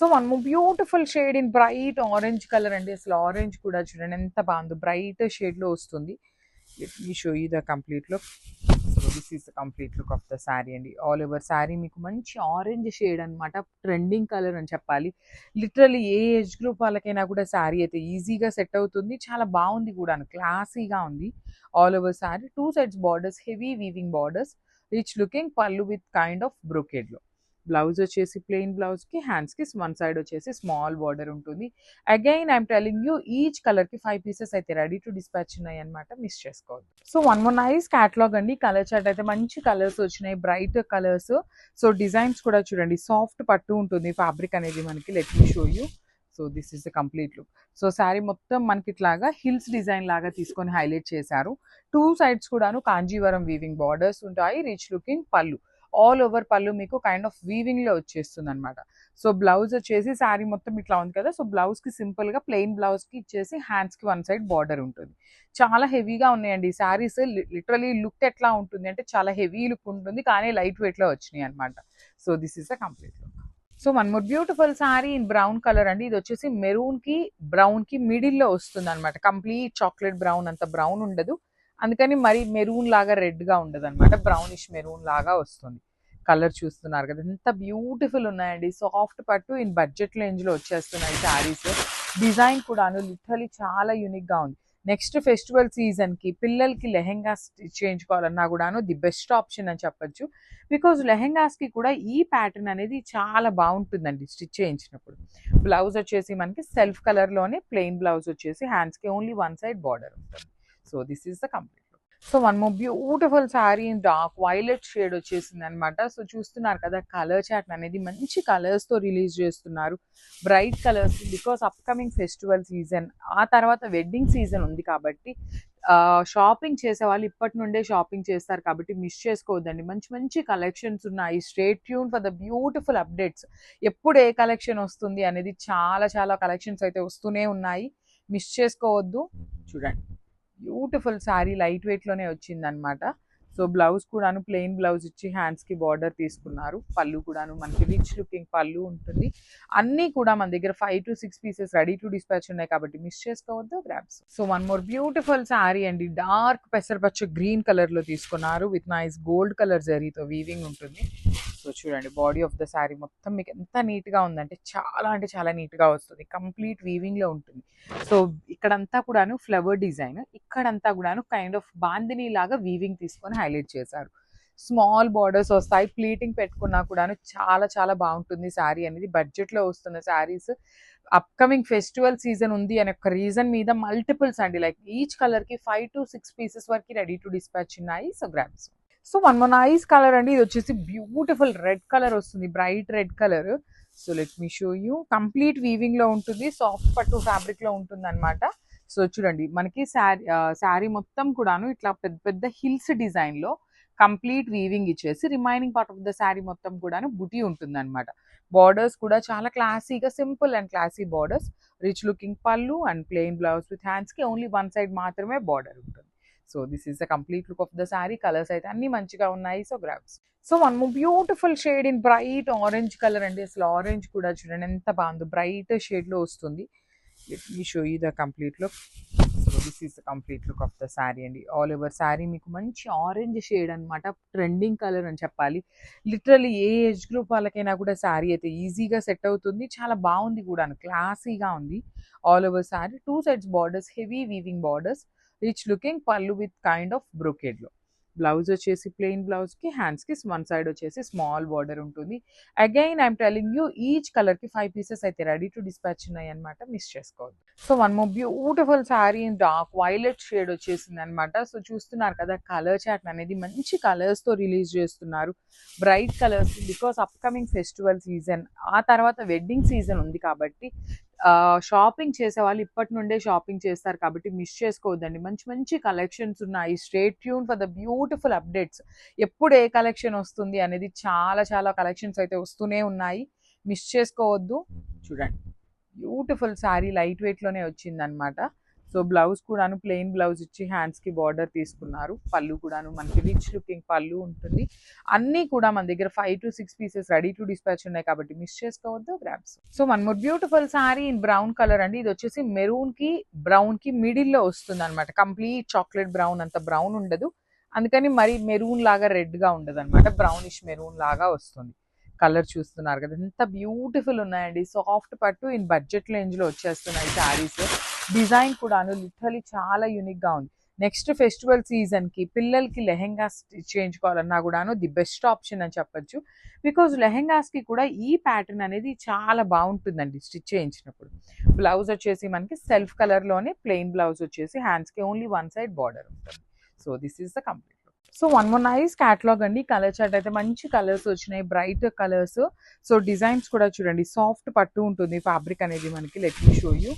So one more beautiful shade in bright orange colour అండి. అసలు orange కూడా చూడండి ఎంత బాగుందో, బ్రైట్ షేడ్ లో వస్తుంది. Let me show you the complete look. So this is the complete look of the sari అండి. ఆల్ ఓవర్ శారీ మీకు మంచి ఆరెంజ్ షేడ్ అనమాట, ట్రెండింగ్ కలర్ అని చెప్పాలి. లిటరల్లీ ఏ ఏజ్ గ్రూప్ వాళ్ళకైనా కూడా శారీ అయితే ఈజీగా సెట్ అవుతుంది. చాలా బాగుంది కూడా, క్లాసీగా ఉంది. All over sari two sides borders, heavy weaving borders, rich looking పళ్ళు విత్ కైండ్ ఆఫ్ బ్రొకేడ్ లో. బ్లౌజ్ వచ్చేసి ప్లెయిన్ బ్లౌజ్ కి, హ్యాండ్స్ కి వన్ సైడ్ వచ్చేసి స్మాల్ బార్డర్ ఉంటుంది. Again I'm telling you each colour కి 5 పీసెస్ అయితే రెడీ టు డిస్పాచ్ ఉన్నాయి అనమాట, మిస్ చేసుకోవద్దు. So one more nice catalogue అండి. కలర్ చార్ట్ అయితే మంచి కలర్స్ వచ్చినాయి, బ్రైట్ కలర్స్. సో డిజైన్స్ కూడా చూడండి, సాఫ్ట్ పట్టు ఉంటుంది ఫ్యాబ్రిక్ అనేది మనకి. Let me show you. So this is the complete look. So sari మొత్తం మనకి ఇట్లాగా హిల్స్ డిజైన్ లాగా తీసుకొని హైలైట్ చేశారు. టూ సైడ్స్ కూడాను కాంజీవరం వీవింగ్ బార్డర్స్ ఉంటాయి, రిచ్ లుకింగ్ పళ్ళు. ఆల్ ఓవర్ పళ్ళు మీకు కైండ్ ఆఫ్ వీవింగ్ లో వచ్చేస్తుంది అనమాట. సో బ్లౌజ్ వచ్చేసి శారీ మొత్తం ఇట్లా ఉంది కదా, సో బ్లౌజ్ కి సింపుల్ గా ప్లెయిన్ బ్లౌజ్ కి ఇచ్చేసి హ్యాండ్స్ కి వన్ సైడ్ బార్డర్ ఉంటుంది. చాలా హెవీగా ఉన్నాయండి ఈ శారీస్. లిటరలీ లుక్ ఎట్లా ఉంటుంది అంటే చాలా హెవీ లుక్ ఉంటుంది, కానీ లైట్ వెయిట్ లో వచ్చినాయి అనమాట. So this is the complete look. So one more beautiful sari in brown colour అండి. ఇది వచ్చేసి మెరూన్ కి బ్రౌన్ కి మిడిల్ లో వస్తుంది అనమాట. కంప్లీట్ చాక్లెట్ బ్రౌన్, అంత బ్రౌన్ ఉండదు, అందుకని మరి మెరూన్ లాగా రెడ్ గా ఉండదు అనమాట, బ్రౌనిష్ మెరూన్ లాగా వస్తుంది. కలర్ చూస్తున్నారు కదా ఎంత బ్యూటిఫుల్ ఉన్నాయండి. సాఫ్ట్ పట్టు ఇన్ బడ్జెట్ రేంజ్ లో వచ్చేస్తున్నాయి శారీస్. డిజైన్ కూడాను లిటరలీ చాలా యూనిక్ గా ఉంది. నెక్స్ట్ ఫెస్టివల్ సీజన్ కి పిల్లలకి లెహెంగా స్టిచ్ చేయించుకోవాలన్నా కూడాను ది బెస్ట్ ఆప్షన్ అని చెప్పొచ్చు. బికాజ్ లెహెంగాస్ కి కూడా ఈ ప్యాటర్న్ అనేది చాలా బాగుంటుందండి స్టిచ్ చేయించినప్పుడు. బ్లౌజ్ వచ్చేసి మనకి సెల్ఫ్ కలర్ లోనే ప్లెయిన్ బ్లౌజ్ వచ్చేసి హ్యాండ్స్ కి ఓన్లీ వన్ సైడ్ బార్డర్ ఉంటుంది. So this is the complete. So one more beautiful sari in dark violet shade వచ్చేసింది అనమాట. సో చూస్తున్నారు కదా, కలర్ చాట్ అనేది మంచి కలర్స్ తో రిలీజ్ చేస్తున్నారు, bright colours. Because upcoming festival season, ఆ తర్వాత వెడ్డింగ్ సీజన్ ఉంది కాబట్టి షాపింగ్ చేసే వాళ్ళు ఇప్పటి నుండే షాపింగ్ చేస్తారు కాబట్టి మిస్ చేసుకోవద్దండి. మంచి మంచి కలెక్షన్స్ ఉన్నాయి. Stay tune for the beautiful updates. ఎప్పుడు ఏ కలెక్షన్ వస్తుంది అనేది చాలా చాలా కలెక్షన్స్ అయితే వస్తూనే ఉన్నాయి, మిస్ చేసుకోవద్దు. చూడండి బ్యూటిఫుల్ శారీ, లైట్ వెయిట్ లోనే వచ్చింది అనమాట. సో బ్లౌజ్ కూడాను ప్లెయిన్ బ్లౌజ్ ఇచ్చి హ్యాండ్స్ కి బార్డర్ తీసుకున్నారు. పళ్ళు కూడాను మనకి రిచ్ లుకింగ్ పళ్ళు ఉంటుంది. అన్నీ కూడా మన దగ్గర 5 to 6 pieces ready to dispatch ఉన్నాయి కాబట్టి మిస్ చేసుకోవద్దు, grabs. So one more beautiful sari అండి. డార్క్ పెసరపచ్చ గ్రీన్ కలర్ లో తీసుకున్నారు, విత్ నైస్ గోల్డ్ కలర్ జరీతో వీవింగ్ ఉంటుంది. సో చూడండి బాడీ ఆఫ్ ద శారీ మొత్తం మీకు ఎంత నీట్ గా ఉందంటే అంటే చాలా నీట్ గా వస్తుంది, కంప్లీట్ వీవింగ్ లో ఉంటుంది. సో ఇక్కడంతా కూడాను ఫ్లవర్ డిజైన్, ఇక్కడంతా కూడాను కైండ్ ఆఫ్ బాందిని లాగా వీవింగ్ తీసుకొని హైలైట్ చేశారు. స్మాల్ బార్డర్స్ వస్తాయి, ప్లీటింగ్ పెట్టుకున్నా కూడాను చాలా చాలా బాగుంటుంది శారీ అనేది. బడ్జెట్ లో వస్తున్న శారీస్, అప్కమింగ్ ఫెస్టివల్ సీజన్ ఉంది అనే ఒక రీజన్ మీద మల్టిపుల్స్ అండి, లైక్ ఈచ్ కలర్ కి 5 to 6 పీసెస్ వరకు రెడీ టు డిస్పాచ్ ఉన్నాయి. So grabs. So one more nice colour అండి. ఇది వచ్చేసి బ్యూటిఫుల్ రెడ్ కలర్ వస్తుంది, bright red colour. So let me show you. Complete weaving లో ఉంటుంది, సాఫ్ట్ పట్టు ఫ్యాబ్రిక్ లో ఉంటుంది అనమాట. సో చూడండి మనకి శారీ మొత్తం కూడాను ఇట్లా పెద్ద పెద్ద హిల్స్ డిజైన్ లో కంప్లీట్ వీవింగ్ ఇచ్చేసి, remaining part of the sari మొత్తం కూడాను బుటీ ఉంటుంది అనమాట. బార్డర్స్ కూడా చాలా క్లాసీగా, simple and classy borders, rich looking pallu and plain blouse with hands కి ఓన్లీ వన్ సైడ్ మాత్రమే బార్డర్ ఉంటుంది. So this is the complete look of the sari. Colours అయితే అన్ని మంచిగా ఉన్నాయి. So grabs. So one more beautiful shade in bright orange colour అండి. అసలు orange కూడా చూడండి ఎంత బాగుందో, బ్రైట్ షేడ్ లో వస్తుంది. Let me show you the complete look. So this is the complete look of the sari అండి. ఆల్ ఓవర్ శారీ మీకు మంచి ఆరెంజ్ షేడ్ అనమాట, ట్రెండింగ్ కలర్ అని చెప్పాలి. లిటరల్లీ ఏ ఏజ్ గ్రూప్ వాళ్ళకైనా కూడా శారీ అయితే ఈజీగా సెట్ అవుతుంది. చాలా బాగుంది కూడా, క్లాసీగా ఉంది. All over sari two sides borders, heavy weaving borders, rich looking పళ్ళు విత్ కైండ్ ఆఫ్ బ్రొకేడ్ లో. బ్లౌజ్ వచ్చేసి ప్లెయిన్ బ్లౌజ్ కి, హ్యాండ్స్ కి వన్ సైడ్ వచ్చేసి స్మాల్ బార్డర్ ఉంటుంది. Again I'm telling you each colour కి 5 పీసెస్ అయితే రెడీ టు డిస్పాచ్ ఉన్నాయి అనమాట, మిస్ చేసుకోవద్దు. So one more beautiful sari in dark violet shade వచ్చేసింది అనమాట. సో చూస్తున్నారు కదా, కలర్ చాట్ అనేది మంచి కలర్స్ తో రిలీజ్ చేస్తున్నారు, bright colours. Because upcoming festival season, ఆ తర్వాత వెడ్డింగ్ సీజన్ ఉంది కాబట్టి షాపింగ్ చేసే వాళ్ళు ఇప్పటి నుండే షాపింగ్ చేస్తారు కాబట్టి మిస్ చేసుకోవద్దండి. మంచి మంచి కలెక్షన్స్ ఉన్నాయి. Stay tune for the beautiful updates. ఎప్పుడు ఏ కలెక్షన్ వస్తుంది అనేది చాలా చాలా కలెక్షన్స్ అయితే వస్తూనే ఉన్నాయి, మిస్ చేసుకోవద్దు. చూడండి బ్యూటిఫుల్ శారీ, లైట్ వెయిట్ లోనే వచ్చింది అనమాట. సో బ్లౌజ్ కూడాను ప్లెయిన్ బ్లౌజ్ ఇచ్చి హ్యాండ్స్కి బార్డర్ తీసుకున్నారు. పళ్ళు కూడాను మనకి రిచ్ లుకింగ్ పళ్ళు ఉంటుంది. అన్నీ కూడా మన దగ్గర 5 to 6 pieces ready to dispatch ఉన్నాయి కాబట్టి మిస్ చేసుకోవద్దు grabs. So one more beautiful sorry in brown colour అండి. ఇది వచ్చేసి మెరూన్ కి బ్రౌన్ కి మిడిల్ లో వస్తుంది అనమాట. కంప్లీట్ చాక్లెట్ బ్రౌన్, అంత బ్రౌన్ ఉండదు, అందుకని మరి మెరూన్ లాగా రెడ్ గా ఉండదు అనమాట, బ్రౌనిష్ మెరూన్ లాగా వస్తుంది. కలర్ చూస్తున్నారు కదా ఎంత బ్యూటిఫుల్ ఉన్నాయండి. సాఫ్ట్ పట్టు ఇన్ బడ్జెట్ రేంజ్ లో వచ్చేస్తున్నాయి శారీస్. డిజైన్ కూడాను లిటరలీ చాలా యూనిక్ గా ఉంది. నెక్స్ట్ ఫెస్టివల్ సీజన్ కి పిల్లలకి లెహెంగా చేయించుకోవాలన్నా కూడాను ది బెస్ట్ ఆప్షన్ అని చెప్పొచ్చు. బికాజ్ లెహెంగాస్ కి కూడా ఈ ప్యాటర్న్ అనేది చాలా బాగుంటుందండి స్టిచ్ చేయించినప్పుడు. బ్లౌజ్ వచ్చేసి మనకి సెల్ఫ్ కలర్ లోనే ప్లెయిన్ బ్లౌజ్ వచ్చేసి హ్యాండ్స్ కి ఓన్లీ వన్ సైడ్ బార్డర్ ఉంటుంది. So this is the complete. So one more nice catalogue అండి. కలర్ చార్ట్ అయితే మంచి కలర్స్ వచ్చినాయి, బ్రైట్ కలర్స్. సో డిజైన్స్ కూడా చూడండి, సాఫ్ట్ పట్టు ఉంటుంది ఫ్యాబ్రిక్ అనేది మనకి. Let me show you.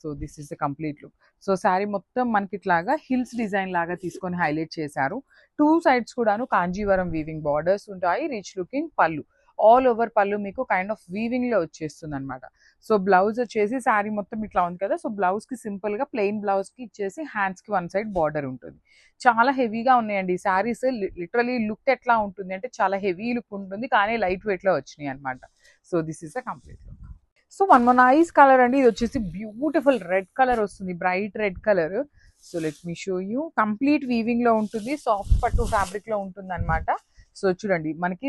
So this is the complete look. So sari మొత్తం మనకి ఇట్లాగా హిల్స్ డిజైన్ లాగా తీసుకొని హైలైట్ చేశారు. 2 సైడ్స్ కూడాను కాంజీవరం వీవింగ్ బార్డర్స్ ఉంటాయి. రిచ్ లుకింగ్ పళ్ళు, ఆల్ ఓవర్ పళ్ళు మీకు కైండ్ ఆఫ్ వీవింగ్ లో వచ్చేస్తుంది అనమాట. సో బ్లౌజ్ వచ్చేసి శారీ మొత్తం ఇట్లా ఉంది కదా, సో బ్లౌజ్ కి సింపుల్ గా ప్లెయిన్ బ్లౌజ్ కి ఇచ్చేసి హ్యాండ్స్ కి వన్ సైడ్ బార్డర్ ఉంటుంది. చాలా హెవీగా ఉన్నాయండి ఈ శారీస్. లిటరలీ లుక్ ఎట్లా ఉంటుంది అంటే చాలా హెవీ లుక్ ఉంటుంది, కానీ లైట్ వెయిట్ లో వచ్చినాయి అనమాట. So this is the complete look. So one more nice colour అండి. ఇది వచ్చేసి బ్యూటిఫుల్ రెడ్ కలర్ వస్తుంది, bright red colour. So let me show you. Complete weaving లో ఉంటుంది, సాఫ్ట్ పట్టు ఫ్యాబ్రిక్ లో ఉంటుంది అనమాట. సో చూడండి మనకి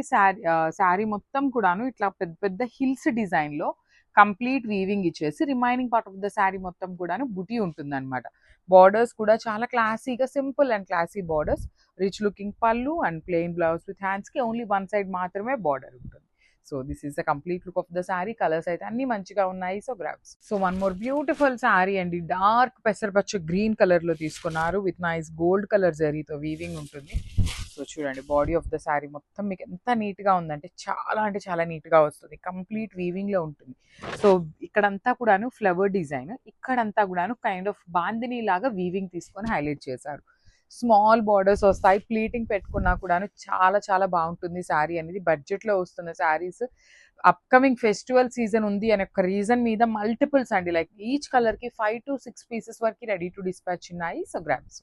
శారీ మొత్తం కూడాను ఇట్లా పెద్ద పెద్ద హిల్స్ డిజైన్ లో కంప్లీట్ వీవింగ్ ఇచ్చేసి remaining part of the sari మొత్తం కూడాను బుటీ ఉంటుంది అనమాట. బార్డర్స్ కూడా చాలా క్లాసీగా, simple and classy borders. Rich looking pallu and plain blouse with hands కి ఓన్లీ వన్ సైడ్ మాత్రమే బార్డర్ ఉంటుంది. So this is the complete look of the sari. Colours అయితే అన్ని మంచిగా ఉన్నాయి. So grabs. So one more beautiful sari అండి. డార్క్ పెసరపచ్చ green colour లో తీసుకున్నారు విత్ నైస్ గోల్డ్ కలర్ జరీతో వీవింగ్ ఉంటుంది. సో చూడండి బాడీ ఆఫ్ ద శారీ మొత్తం మీకు ఎంత నీట్ గా ఉందంటే చాలా అంటే చాలా నీట్ గా వస్తుంది. కంప్లీట్ వీవింగ్ లో ఉంటుంది. సో ఇక్కడంతా కూడాను ఫ్లవర్ డిజైన్, ఇక్కడంతా కూడాను కైండ్ ఆఫ్ బాందిని లాగా వీవింగ్ తీసుకొని హైలైట్ చేశారు. స్మాల్ బార్డర్స్ వస్తాయి, ప్లీటింగ్ పెట్టుకున్నా కూడాను చాలా చాలా బాగుంటుంది శారీ అనేది. బడ్జెట్ లో వస్తున్న శారీస్. అప్కమింగ్ ఫెస్టివల్ సీజన్ ఉంది అనే ఒక రీజన్ మీద మల్టిపుల్స్ అండి, లైక్ ఈచ్ కలర్ కి 5 to 6 పీసెస్ వరకు రెడీ టు డిస్పాచ్ ఉన్నాయి. So grabs.